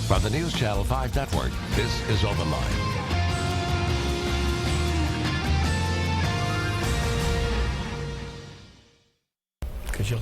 From the News Channel 5 Network, this is OpenLine.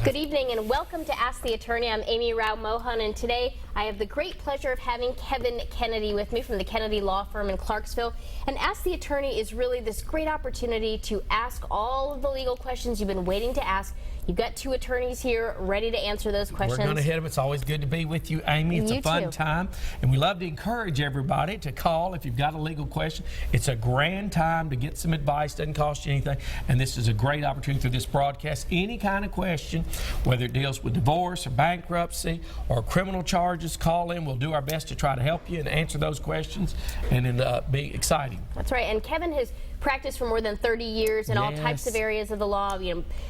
Good evening and welcome to Ask the Attorney. I'm Amy Rao Mohan, and today I have the great pleasure of having Kevin Kennedy with me from the Kennedy Law Firm in Clarksville. And Ask the Attorney is really this great opportunity to ask all of the legal questions you've been waiting to ask. You've got two attorneys here ready to answer those questions. We're going to hit them. It's always good to be with you, Amy. It's a fun time. And we love to encourage everybody to call if you've got a legal question. It's a grand time to get some advice. Doesn't cost you anything. And this is a great opportunity through this broadcast. Any kind of question, whether it deals with divorce or bankruptcy or criminal charges, call in. We'll do our best to try to help you and answer those questions, and it'll be exciting. That's right. And Kevin has practiced for more than 30 years in all types of areas of the law,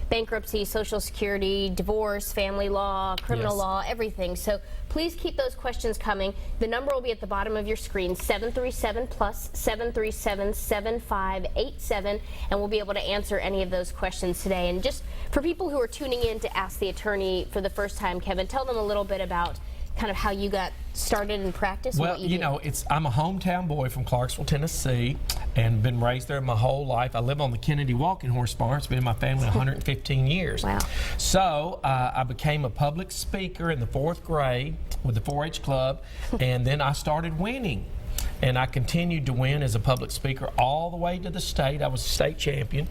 bankruptcy, Social Security, divorce, family law, criminal law, everything. So please keep those questions coming. The number will be at the bottom of your screen, 737-plus, 737-7587, and we'll be able to answer any of those questions today. And just for people who are tuning in to Ask the Attorney for the first time, Kevin, tell them a little bit about kind of how you got started in practice. Well, I'm a hometown boy from Clarksville, Tennessee, and been raised there my whole life. I live on the Kennedy Walking Horse Farm. It's been in my family 115 years. Wow. So I became a public speaker in the 4th grade with the 4-H club, and then I started winning. And I continued to win as a public speaker all the way to the state. I was a state champion.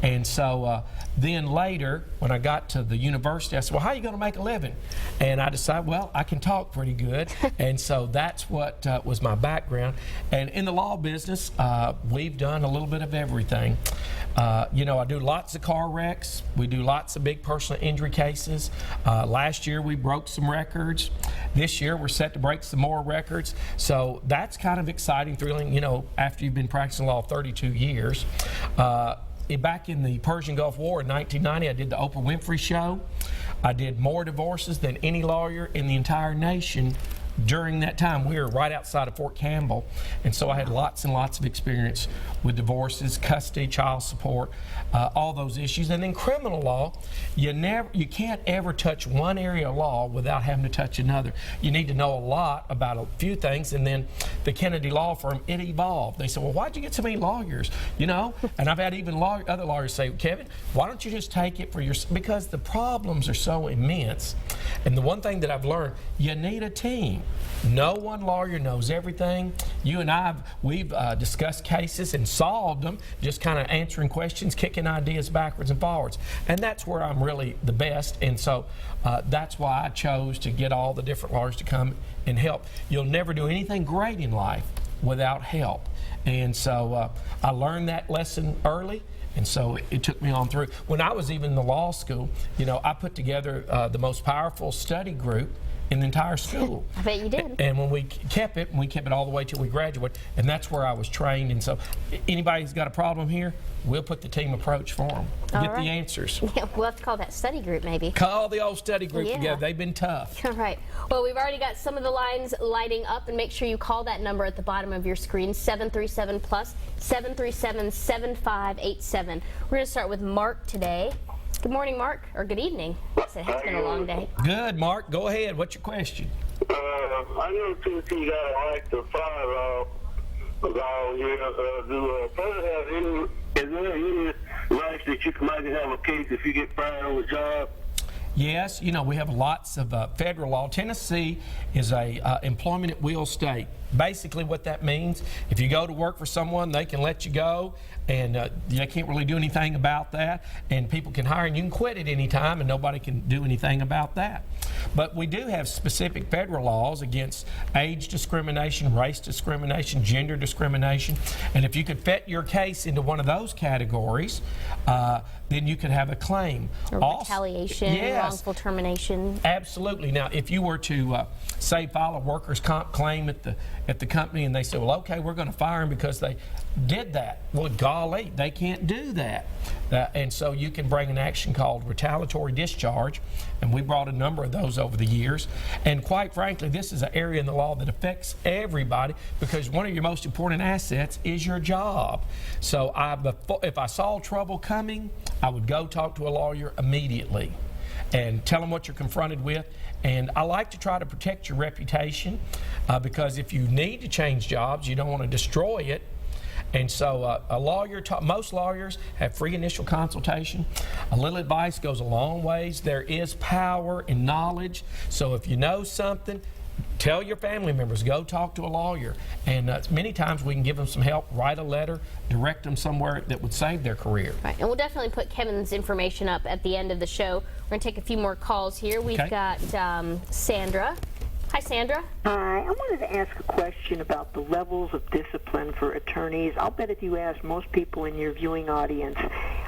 And so then later, when I got to the university, I said, well, how are you going to make a living? And I decided, well, I can talk pretty good. And so that's what was my background. And in the law business, we've done a little bit of everything. I do lots of car wrecks. We do lots of big personal injury cases. Last year, we broke some records. This year, we're set to break some more records. So that's kind of exciting, thrilling, after you've been practicing law 32 years. Back in the Persian Gulf War in 1990, I did the Oprah Winfrey Show. I did more divorces than any lawyer in the entire nation. During that time, we were right outside of Fort Campbell, and so I had lots and lots of experience with divorces, custody, child support, all those issues. And then criminal law, you can't ever touch one area of law without having to touch another. You need to know a lot about a few things. And then the Kennedy Law Firm, it evolved. They said, well, why'd you get so many lawyers? And I've had even other lawyers say, Kevin, why don't you just take it for because the problems are so immense. And the one thing that I've learned, you need a team. No one lawyer knows everything. You and we've discussed cases and solved them, just kind of answering questions, kicking ideas backwards and forwards. And that's where I'm really the best. And so that's why I chose to get all the different lawyers to come and help. You'll never do anything great in life without help. And so I learned that lesson early. And so it took me on through. When I was even in the law school, I put together the most powerful study group in the entire school. I bet you did. And when we kept it all the way till we graduated, and that's where I was trained. And so anybody who's got a problem here, we'll put the team approach for them. Get the answers. Yeah, we'll have to call that study group maybe. Call the old study group together. They've been tough. All right. Well, we've already got some of the lines lighting up, and make sure you call that number at the bottom of your screen, 737-plus, 737-7587. We're going to start with Mark today. Good morning, Mark, or good evening. It has been a long day. Good, Mark. Go ahead. What's your question? I know Tennessee got like the fire law here. Is there any rights that you might have a case if you get fired on the job? Yes, we have lots of federal law. Tennessee is a employment at will state. Basically what that means, if you go to work for someone, they can let you go, and they can't really do anything about that, and people can hire, and you can quit at any time, and nobody can do anything about that. But we do have specific federal laws against age discrimination, race discrimination, gender discrimination, and if you could fit your case into one of those categories, then you could have a claim. Or retaliation, wrongful termination. Absolutely. Now, if you were to, say, file a workers' comp claim at the company, and they say, well, okay, we're going to fire them because they did that. Well, golly, they can't do that. And so you can bring an action called retaliatory discharge, and we brought a number of those over the years. And quite frankly, this is an area in the law that affects everybody, because one of your most important assets is your job. So if I saw trouble coming, I would go talk to a lawyer immediately. and tell them what you're confronted with. And I like to try to protect your reputation because if you need to change jobs, you don't want to destroy it. And so a lawyer, most lawyers have free initial consultation. A little advice goes a long ways. There is power in knowledge. So if you know something, tell your family members, go talk to a lawyer. And many times we can give them some help, write a letter, direct them somewhere that would save their career. Right, and we'll definitely put Kevin's information up at the end of the show. We're going to take a few more calls here. We've got Sandra. Hi, Sandra. Hi. I wanted to ask a question about the levels of discipline for attorneys. I'll bet if you ask most people in your viewing audience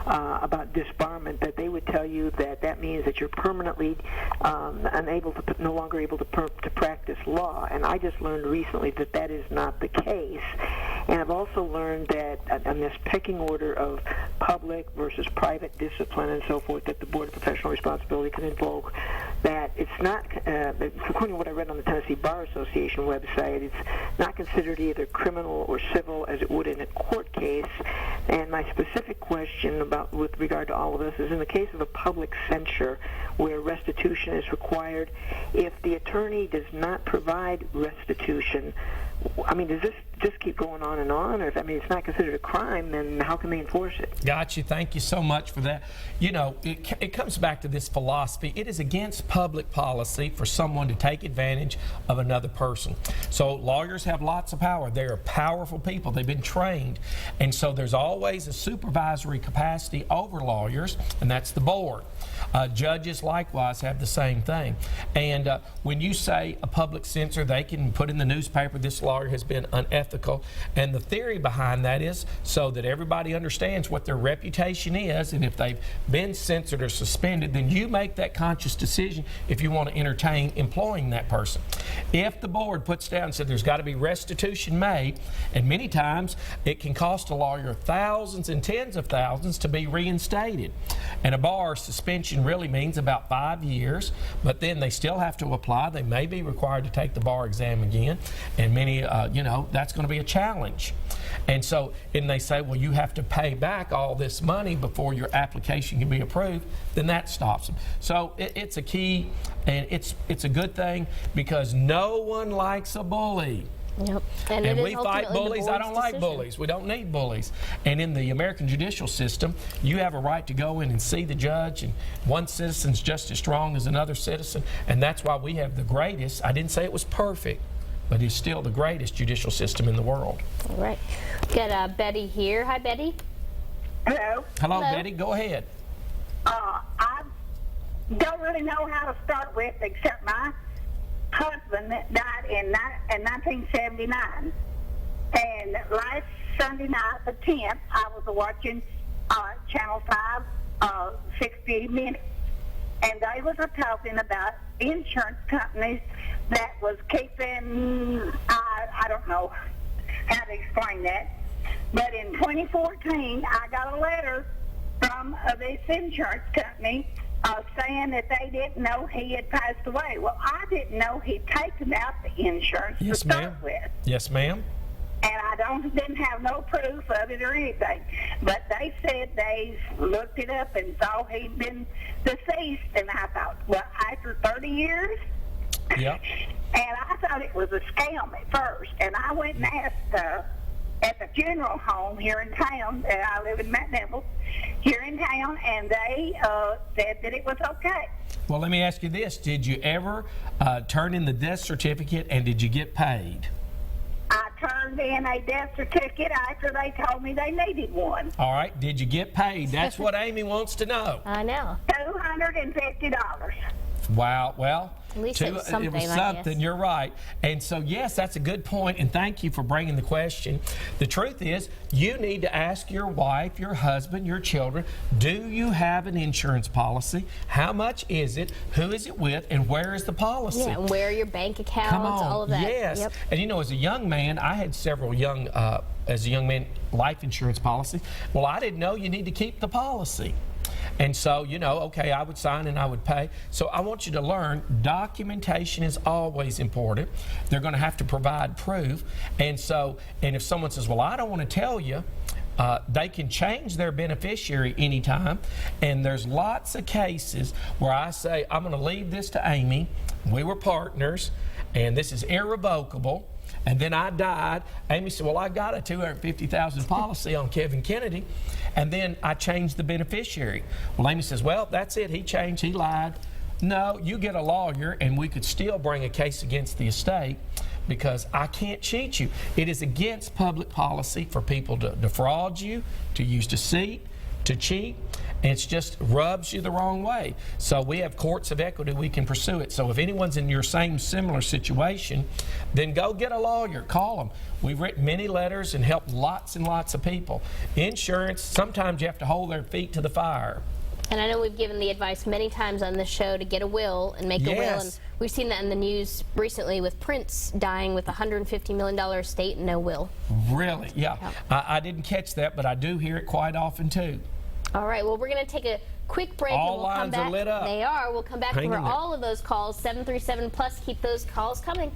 about disbarment, that they would tell you that that means that you're permanently no longer able to practice law. And I just learned recently that that is not the case. And I've also learned that on this pecking order of public versus private discipline and so forth that the Board of Professional Responsibility can invoke, that it's not, according to what I read on the Tennessee Bar Association website, it's not considered either criminal or civil as it would in a court case. And my specific question with regard to all of this is in the case of a public censure where restitution is required, if the attorney does not provide restitution, I mean, does this just keep going on and on? Or if it's not considered a crime, then how can they enforce it? Got you. Thank you so much for that. You know, it comes back to this philosophy. It is against public policy for someone to take advantage of another person. So lawyers have lots of power. They are powerful people. They've been trained. And so there's always a supervisory capacity over lawyers, and that's the board. Judges likewise have the same thing. And when you say a public censor, they can put in the newspaper, this lawyer has been unethical. And the theory behind that is so that everybody understands what their reputation is, and if they've been censored or suspended, then you make that conscious decision if you want to entertain employing that person. If the board puts down and said there's got to be restitution made, and many times it can cost a lawyer thousands and tens of thousands to be reinstated. And a bar suspension really means about 5 years, but then they still have to apply. They may be required to take the bar exam again, and many, that's going to be a challenge. And so, and they say, well, you have to pay back all this money before your application can be approved, then that stops them. So it's a key, and it's a good thing because no one likes a bully. Yep. And we fight bullies. I don't like bullies. We don't need bullies. And in the American judicial system, you have a right to go in and see the judge, and one citizen's just as strong as another citizen, and that's why we have the greatest, I didn't say it was perfect, but it's still the greatest judicial system in the world. All right. Got Betty here. Hi, Betty. Hello. Hello, Betty. Go ahead. I don't really know how to start with, except my husband died in 1979. And last Sunday night, the 10th, I was watching Channel 5, 60 Minutes. And they was talking about insurance companies that was keeping, I don't know how to explain that. But in 2014, I got a letter from this insurance company saying that they didn't know he had passed away. Well, I didn't know he'd taken out the insurance to start with. Yes, ma'am. And I didn't have no proof of it or anything. But they said they looked it up and saw he'd been deceased. And I thought, well, after 30 years? Yeah. And I thought it was a scam at first. And I went and asked at the funeral home here in town, I live in Mount Devil, here in town, and they said that it was okay. Well, let me ask you this. Did you ever turn in the death certificate, and did you get paid? I turned in a death certificate after they told me they needed one. All right. Did you get paid? That's what Amy wants to know. I know. $250. Wow. Well, at least it was something. You're right. And so, yes, that's a good point, and thank you for bringing the question. The truth is, you need to ask your wife, your husband, your children, do you have an insurance policy? How much is it? Who is it with? And where is the policy? Yeah, and where are your bank accounts? Come on. All of that. Yes. Yep. And as a young man, I had several life insurance policies. Well, I didn't know you need to keep the policy. And so, okay, I would sign and I would pay. So I want you to learn documentation is always important. They're going to have to provide proof. And if someone says, well, I don't want to tell you, They can change their beneficiary anytime, and there's lots of cases where I say, I'm going to leave this to Amy. We were partners, and this is irrevocable. And then I died. Amy said, well, I got a $250,000 policy on Kevin Kennedy. And then I changed the beneficiary. Well, Amy says, well, that's it. He changed. He lied. No, you get a lawyer, and we could still bring a case against the estate because I can't cheat you. It is against public policy for people to defraud you, to use deceit, to cheat. And it just rubs you the wrong way. So we have courts of equity, we can pursue it. So if anyone's in your same similar situation, then go get a lawyer, call them. We've written many letters and helped lots and lots of people. Insurance, sometimes you have to hold their feet to the fire. And I know we've given the advice many times on this show to get a will and make a will. And we've seen that in the news recently with Prince dying with a $150 million estate and no will. Really? Yeah. I didn't catch that, but I do hear it quite often too. All right, well, we're going to take a quick break. All and we'll lines come back. are lit up. They are. We'll come back for all of those calls, 737+. Keep those calls coming.